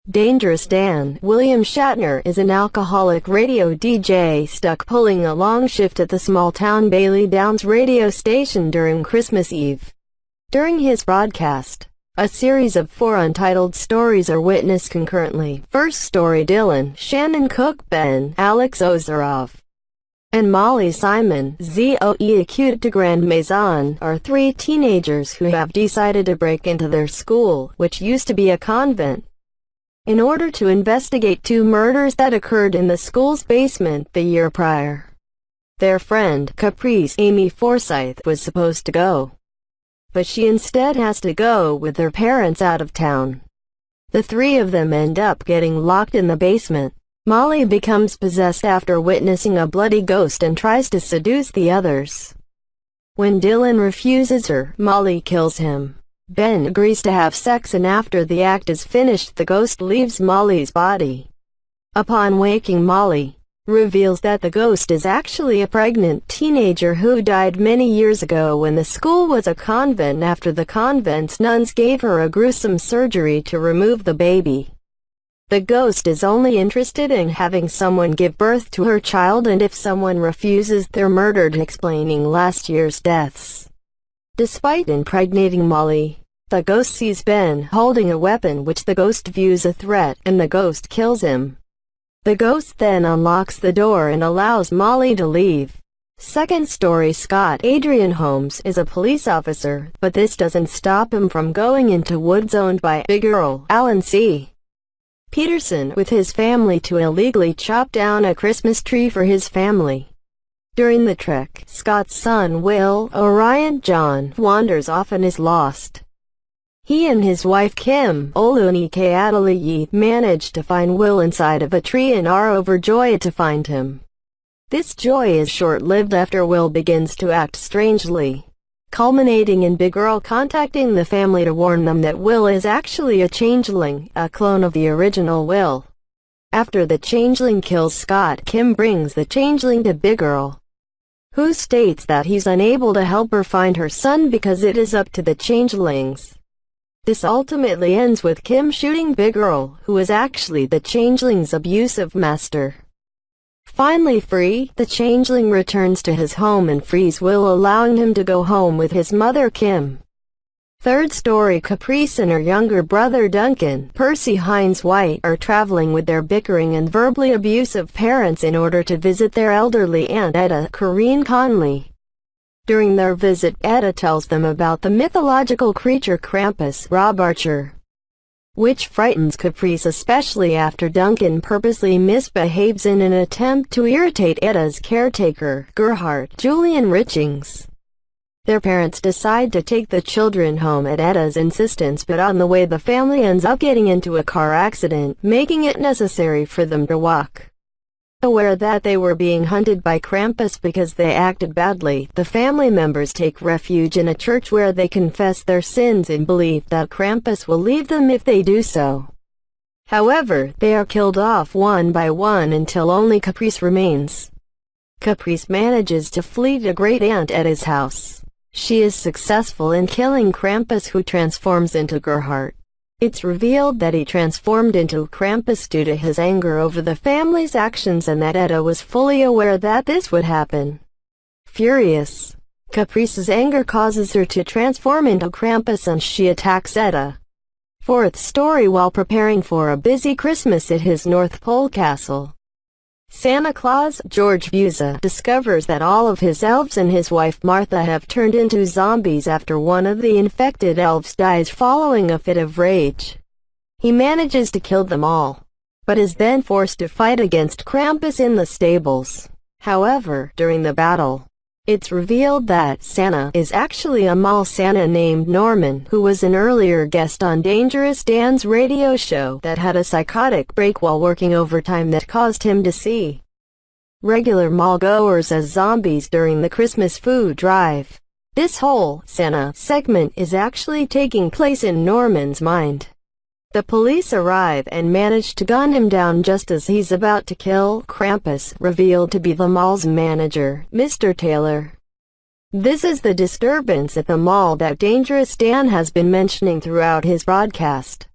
Dangerous Dan. William Shatner is an alcoholic radio DJ stuck pulling a long shift at the small-town Bailey Downs radio station during Christmas Eve. During his broadcast, a series of 4 untitled stories are witnessed concurrently. First story: Dylan, Shannon Cook, Ben, Alex Ozarov, and Molly Simon, Zoe Acute de Grand Maison, are 3 teenagers who have decided to break into their school, which used to be a convent, in order to investigate 2 murders that occurred in the school's basement the year prior. Their friend, Caprice Amy Forsyth, was supposed to go, but she instead has to go with her parents out of town. The 3 of them end up getting locked in the basement. Molly becomes possessed after witnessing a bloody ghost and tries to seduce the others. When Dylan refuses her, Molly kills him. Ben agrees to have sex, and after the act is finished, the ghost leaves Molly's body. Upon waking, Molly reveals that the ghost is actually a pregnant teenager who died many years ago when the school was a convent after the convent's nuns gave her a gruesome surgery to remove the baby. The ghost is only interested in having someone give birth to her child, and if someone refuses, they're murdered, explaining last year's deaths. Despite impregnating Molly, the ghost sees Ben holding a weapon which the ghost views a threat, and the ghost kills him. The ghost then unlocks the door and allows Molly to leave. Second story: Scott Adrian Holmes is a police officer, but this doesn't stop him from going into woods owned by Big Earl Alan C. Peterson with his family to illegally chop down a Christmas tree for his family. During the trek, Scott's son Will Orion John wanders off and is lost. He and his wife Kim Olunike Adelaide manage to find Will inside of a tree and are overjoyed to find him. This joy is short-lived after Will begins to act strangely, culminating in Big Earl contacting the family to warn them that Will is actually a changeling, a clone of the original Will. After the changeling kills Scott, Kim brings the changeling to Big Earl, who states that he's unable to help her find her son because it is up to the changelings. This ultimately ends with Kim shooting Big Earl, who is actually the changeling's abusive master. Finally free, the changeling returns to his home and frees Will, allowing him to go home with his mother Kim. Third story: Caprice and her younger brother Duncan, Percy Hines White, are traveling with their bickering and verbally abusive parents in order to visit their elderly aunt Etta Corrine Conley. During their visit, Etta tells them about the mythological creature Krampus, Rob Archer, which frightens Caprice, especially after Duncan purposely misbehaves in an attempt to irritate Etta's caretaker, Gerhardt Julian Richings. Their parents decide to take the children home at Etta's insistence, but on the way the family ends up getting into a car accident, making it necessary for them to walk. Aware that they were being hunted by Krampus because they acted badly, the family members take refuge in a church where they confess their sins in belief that Krampus will leave them if they do so. However, they are killed off one by one until only Caprice remains. Caprice manages to flee to great-aunt Etta's house. She is successful in killing Krampus, who transforms into Gerhardt. It's revealed that he transformed into Krampus due to his anger over the family's actions and that Etta was fully aware that this would happen. Furious, Caprice's anger causes her to transform into Krampus and she attacks Etta. Fourth story: while preparing for a busy Christmas at his North Pole castle, Santa Claus, George Buza, discovers that all of his elves and his wife Martha have turned into zombies after one of the infected elves dies following a fit of rage. He manages to kill them all, but is then forced to fight against Krampus in the stables. However, during the battle, it's revealed that Santa is actually a mall Santa named Norman, who was an earlier guest on Dangerous Dan's radio show that had a psychotic break while working overtime that caused him to see regular mall goers as zombies during the Christmas food drive. This whole Santa segment is actually taking place in Norman's mind. The police arrive and manage to gun him down just as he's about to kill Krampus, revealed to be the mall's manager, Mr. Taylor. This is the disturbance at the mall that Dangerous Dan has been mentioning throughout his broadcast.